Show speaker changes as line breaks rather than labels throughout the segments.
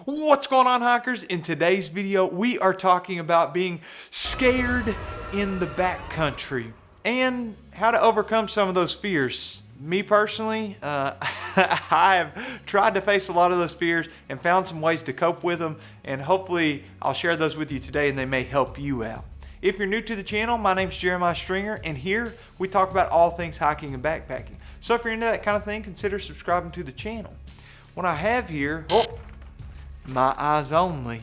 What's going on, hikers? In today's video, we are talking about being scared in the backcountry and how to overcome some of those fears. Me personally, I have tried to face a lot of those fears and found some ways to cope with them, and hopefully I'll share those with you today and they may help you out. If you're new to the channel, my name's Jeremiah Stringer, and here we talk about all things hiking and backpacking. So if you're into that kind of thing, consider subscribing to the channel. What I have here, my eyes only,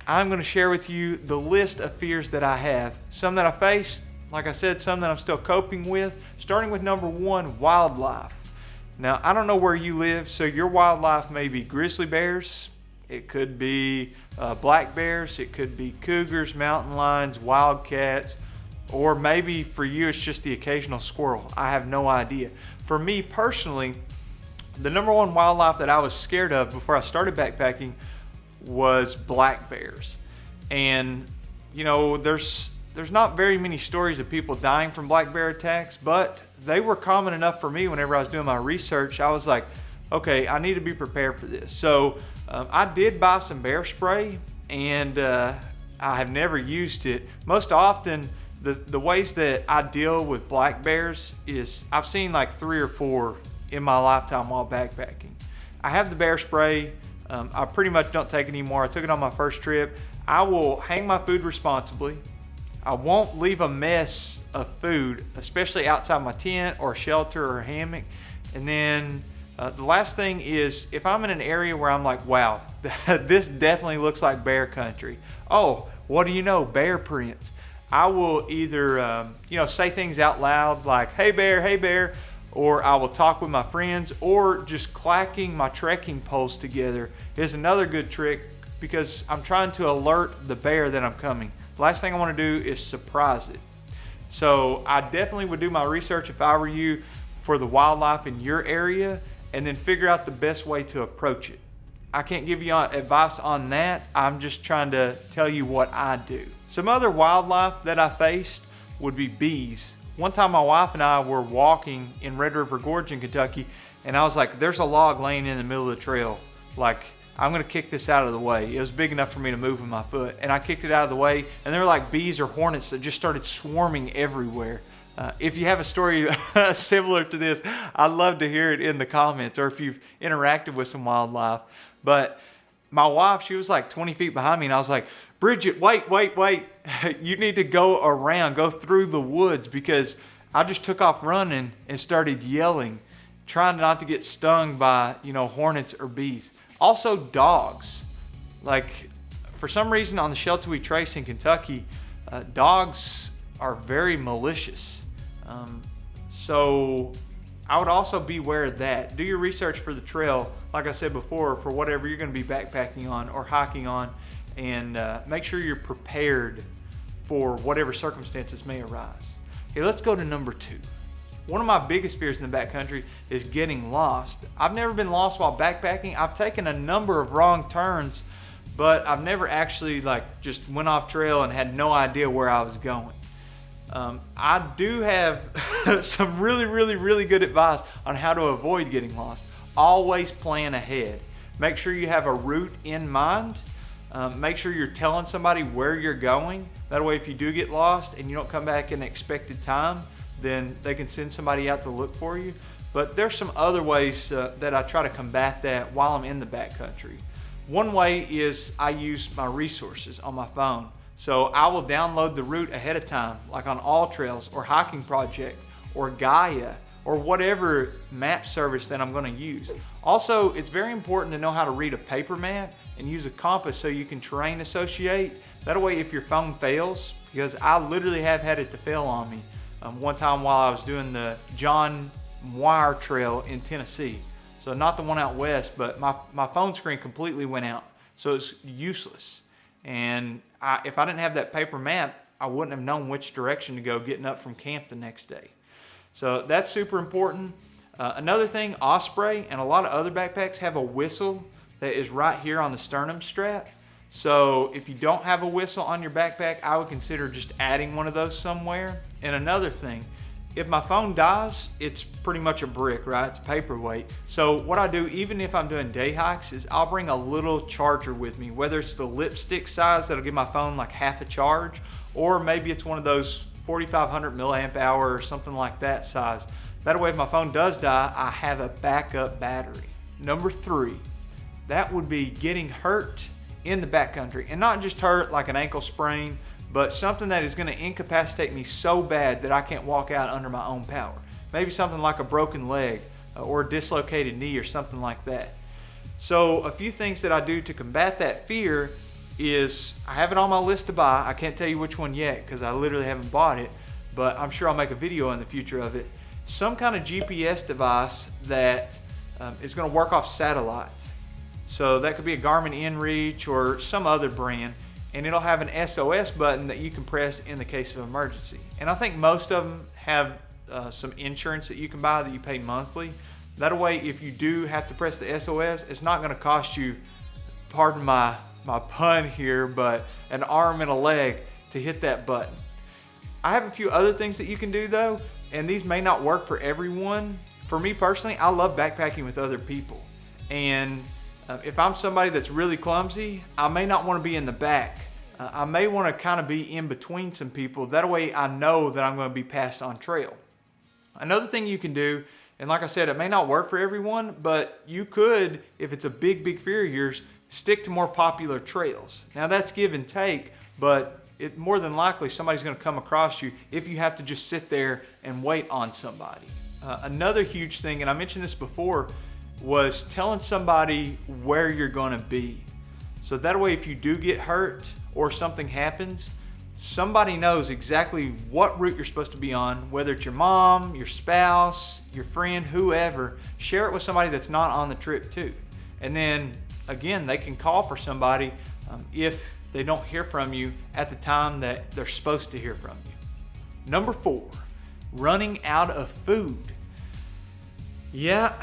I'm going to share with you the list of fears that I have. Some that I faced, like I said, some that I'm still coping with, starting with number one, wildlife. Now, I don't know where you live, so your wildlife may be grizzly bears, it could be black bears, it could be cougars, mountain lions, wildcats, or maybe for you it's just the occasional squirrel. I have no idea. For me personally, the number one wildlife that I was scared of before I started backpacking was black bears. And you know, there's not very many stories of people dying from black bear attacks, but they were common enough for me. Whenever I was doing my research, I was like, okay, I need to be prepared for this. So I did buy some bear spray, and I have never used it. Most often, the ways that I deal with black bears is I've seen like 3 or 4 in my lifetime while backpacking. I have the bear spray. I pretty much don't take it anymore. I took it on my first trip. I will hang my food responsibly. I won't leave a mess of food, especially outside my tent or shelter or hammock. And then the last thing is, if I'm in an area where I'm like, wow, this definitely looks like bear country. Oh, what do you know? Bear prints. I will either say things out loud like, hey bear, or I will talk with my friends, or just clacking my trekking poles together is another good trick, because I'm trying to alert the bear that I'm coming. The last thing I want to do is surprise it. So I definitely would do my research if I were you for the wildlife in your area, and then figure out the best way to approach it. I can't give you advice on that. I'm just trying to tell you what I do. Some other wildlife that I faced would be bees. One time my wife and I were walking in Red River Gorge in Kentucky, and I was like, there's a log laying in the middle of the trail. Like, I'm gonna kick this out of the way. It was big enough for me to move with my foot. And I kicked it out of the way, and there were like bees or hornets that just started swarming everywhere. If you have a story similar to this, I'd love to hear it in the comments, or if you've interacted with some wildlife. But my wife, she was like 20 feet behind me, and I was like, Bridget, wait. You need to go through the woods, because I just took off running and started yelling, trying not to get stung by, hornets or bees. Also dogs. Like, for some reason on the Shelter We Trace in Kentucky, dogs are very malicious. So I would also be aware of that. Do your research for the trail, like I said before, for whatever you're going to be backpacking on or hiking on, and make sure you're prepared for whatever circumstances may arise. Okay, let's go to number 2. One of my biggest fears in the backcountry is getting lost. I've never been lost while backpacking. I've taken a number of wrong turns, but I've never actually just went off trail and had no idea where I was going. I do have some really good advice on how to avoid getting lost. Always plan ahead. Make sure you have a route in mind. Make sure you're telling somebody where you're going. That way, if you do get lost and you don't come back in the expected time, then they can send somebody out to look for you. But there's some other ways that I try to combat that while I'm in the backcountry. One way is I use my resources on my phone. So I will download the route ahead of time, like on All Trails or Hiking Project or Gaia or whatever map service that I'm going to use. Also, it's very important to know how to read a paper map and use a compass so you can terrain associate. That way, if your phone fails, because I literally have had it to fail on me. One time while I was doing the John Muir Trail in Tennessee. So not the one out west, but my phone screen completely went out. So it's useless. And if I didn't have that paper map, I wouldn't have known which direction to go getting up from camp the next day. So that's super important. Another thing, Osprey and a lot of other backpacks have a whistle that is right here on the sternum strap. So if you don't have a whistle on your backpack, I would consider just adding one of those somewhere. And another thing, if my phone dies, it's pretty much a brick, right? It's a paperweight. So what I do, even if I'm doing day hikes, is I'll bring a little charger with me, whether it's the lipstick size that'll give my phone like half a charge, or maybe it's one of those 4,500 milliamp hour or something like that size. That way if my phone does die, I have a backup battery. Number 3, that would be getting hurt in the backcountry, and not just hurt like an ankle sprain, but something that is going to incapacitate me so bad that I can't walk out under my own power. Maybe something like a broken leg or a dislocated knee or something like that. So a few things that I do to combat that fear is, I have it on my list to buy. I can't tell you which one yet because I literally haven't bought it, but I'm sure I'll make a video in the future of it. Some kind of GPS device that is going to work off satellite. So that could be a Garmin InReach or some other brand, and it'll have an SOS button that you can press in the case of emergency. And I think most of them have some insurance that you can buy that you pay monthly. That way, if you do have to press the SOS, it's not going to cost you, pardon my pun here, but an arm and a leg to hit that button. I have a few other things that you can do though, and these may not work for everyone. For me personally, I love backpacking with other people. And if I'm somebody that's really clumsy, I may not want to be in the back. I may want to kind of be in between some people. That way I know that I'm going to be passed on trail. Another thing you can do, and like I said, it may not work for everyone, but you could, if it's a big fear of yours, stick to more popular trails. Now that's give and take, but more than likely somebody's going to come across you if you have to just sit there and wait on somebody. Another huge thing, and I mentioned this before, was telling somebody where you're going to be. So that way if you do get hurt or something happens, somebody knows exactly what route you're supposed to be on, whether it's your mom, your spouse, your friend, whoever. Share it with somebody that's not on the trip too. And then again, they can call for somebody if they don't hear from you at the time that they're supposed to hear from you. Number 4, running out of food. Yeah,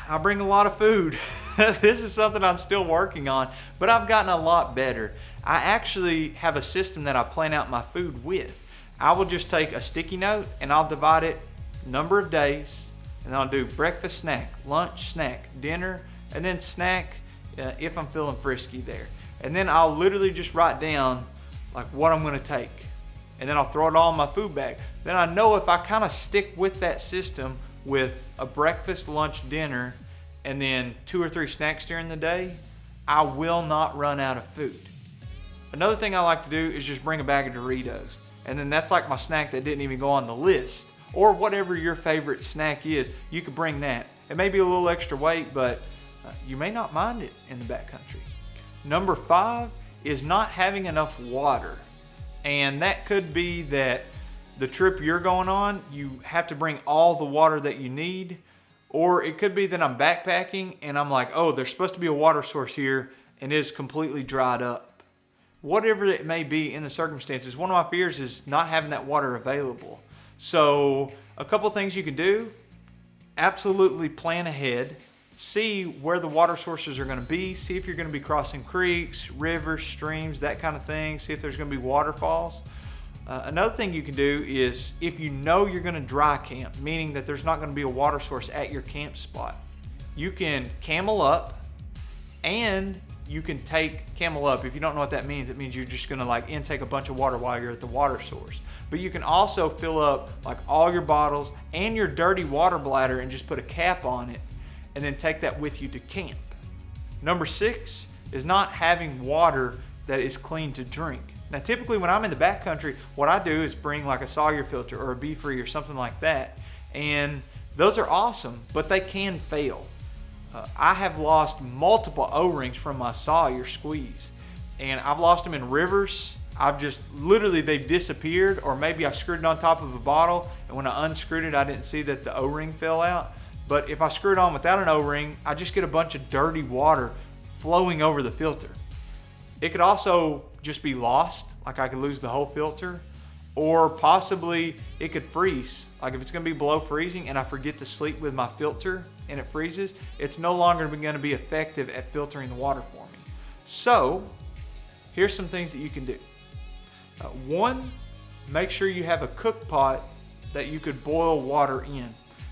I bring a lot of food. This is something I'm still working on, but I've gotten a lot better. I actually have a system that I plan out my food with. I will just take a sticky note and I'll divide it number of days, and I'll do breakfast, snack, lunch, snack, dinner, and then snack if I'm feeling frisky there. And then I'll literally just write down like what I'm going to take, and then I'll throw it all in my food bag. Then I know if I kind of stick with that system with a breakfast, lunch, dinner, and then 2 or 3 snacks during the day, I will not run out of food. Another thing I like to do is just bring a bag of Doritos, and then that's like my snack that didn't even go on the list. Or whatever your favorite snack is, you could bring that. It may be a little extra weight, but you may not mind it in the backcountry. Number 5 is not having enough water. And that could be that the trip you're going on, you have to bring all the water that you need. Or it could be that I'm backpacking and I'm like, oh, there's supposed to be a water source here and it is completely dried up. Whatever it may be in the circumstances, one of my fears is not having that water available. So a couple things you can do: absolutely plan ahead, see where the water sources are going to be, see if you're going to be crossing creeks, rivers, streams, that kind of thing, see if there's going to be waterfalls. Another thing you can do is, if you know you're going to dry camp, meaning that there's not going to be a water source at your camp spot, you can camel up, and you can take camel up. If you don't know what that means, it means you're just going to like intake a bunch of water while you're at the water source. But you can also fill up like all your bottles and your dirty water bladder and just put a cap on it, and then take that with you to camp. Number 6 is not having water that is clean to drink. Now typically when I'm in the backcountry, what I do is bring like a Sawyer filter or a Be-Free or something like that, and those are awesome, but they can fail. I have lost multiple O-rings from my Sawyer squeeze, and I've lost them in rivers. I've just literally, they've disappeared, or maybe I screwed it on top of a bottle, and when I unscrewed it, I didn't see that the O-ring fell out. But if I screw it on without an O-ring, I just get a bunch of dirty water flowing over the filter. It could also just be lost, like I could lose the whole filter, or possibly it could freeze. Like if it's going to be below freezing and I forget to sleep with my filter and it freezes, it's no longer going to be effective at filtering the water for me. So here's some things that you can do. 1, make sure you have a cook pot that you could boil water in.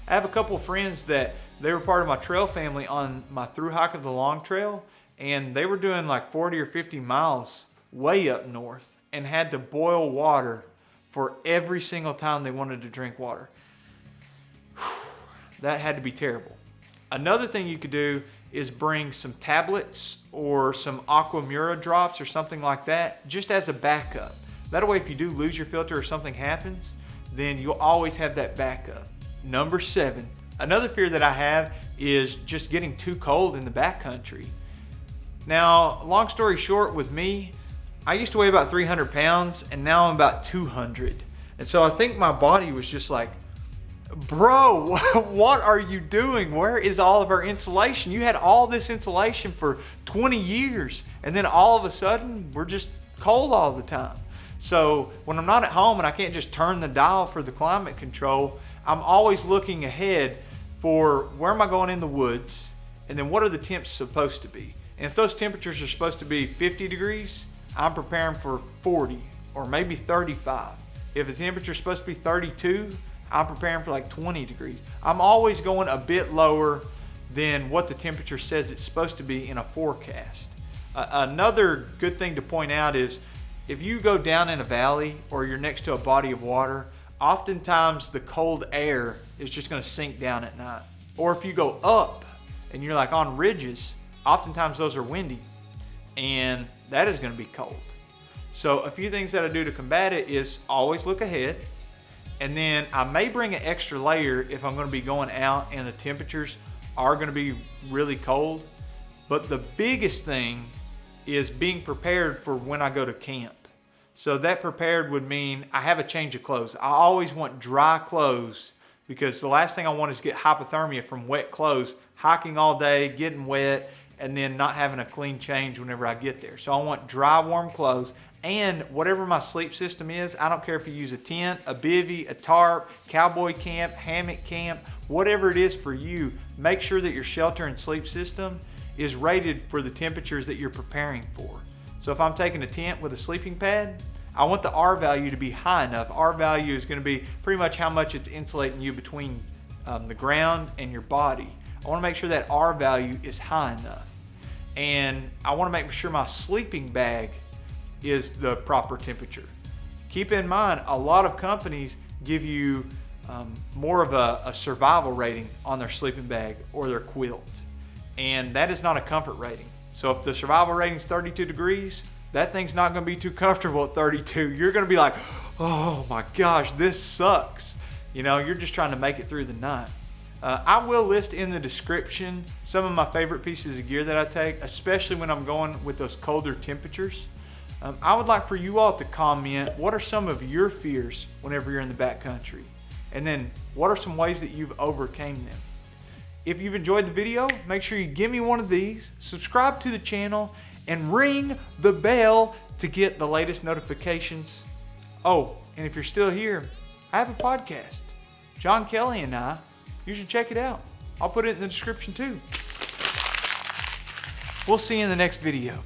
I have a couple of friends that they were part of my trail family on my through hike of the Long Trail, and they were doing like 40 or 50 miles way up north and had to boil water for every single time they wanted to drink water. That had to be terrible. Another thing you could do is bring some tablets or some Aquamura drops or something like that, just as a backup. That way, if you do lose your filter or something happens, then you'll always have that backup. Number 7, another fear that I have is just getting too cold in the backcountry. Now, long story short, with me, I used to weigh about 300 pounds and now I'm about 200. And so I think my body was just like, bro, what are you doing? Where is all of our insulation? You had all this insulation for 20 years and then all of a sudden we're just cold all the time. So when I'm not at home and I can't just turn the dial for the climate control, I'm always looking ahead for where am I going in the woods, and then what are the temps supposed to be. And if those temperatures are supposed to be 50 degrees, I'm preparing for 40 or maybe 35. If the temperature is supposed to be 32, I'm preparing for like 20 degrees. I'm always going a bit lower than what the temperature says it's supposed to be in a forecast. Another good thing to point out is if you go down in a valley or you're next to a body of water, oftentimes the cold air is just going to sink down at night. Or if you go up and you're like on ridges, oftentimes those are windy and that is going to be cold. So a few things that I do to combat it is always look ahead. And then I may bring an extra layer if I'm going to be going out and the temperatures are going to be really cold. But the biggest thing is being prepared for when I go to camp. So that prepared would mean I have a change of clothes. I always want dry clothes because the last thing I want is get hypothermia from wet clothes, hiking all day, getting wet, and then not having a clean change whenever I get there. So I want dry, warm clothes. And whatever my sleep system is, I don't care if you use a tent, a bivvy, a tarp, cowboy camp, hammock camp, whatever it is for you, make sure that your shelter and sleep system is rated for the temperatures that you're preparing for. So if I'm taking a tent with a sleeping pad, I want the R value to be high enough. R value is going to be pretty much how much it's insulating you between the ground and your body. I want to make sure that R value is high enough. And I want to make sure my sleeping bag is the proper temperature. Keep in mind, a lot of companies give you more of a survival rating on their sleeping bag or their quilt. And that is not a comfort rating. So if the survival rating is 32 degrees, that thing's not going to be too comfortable at 32. You're going to be like, oh my gosh, this sucks. You know, you're just trying to make it through the night. I will list in the description some of my favorite pieces of gear that I take, especially when I'm going with those colder temperatures. I would like for you all to comment, what are some of your fears whenever you're in the backcountry? And then what are some ways that you've overcame them? If you've enjoyed the video, make sure you give me one of these, subscribe to the channel, and ring the bell to get the latest notifications. Oh, and if you're still here, I have a podcast. John Kelly and I, you should check it out. I'll put it in the description too. We'll see you in the next video.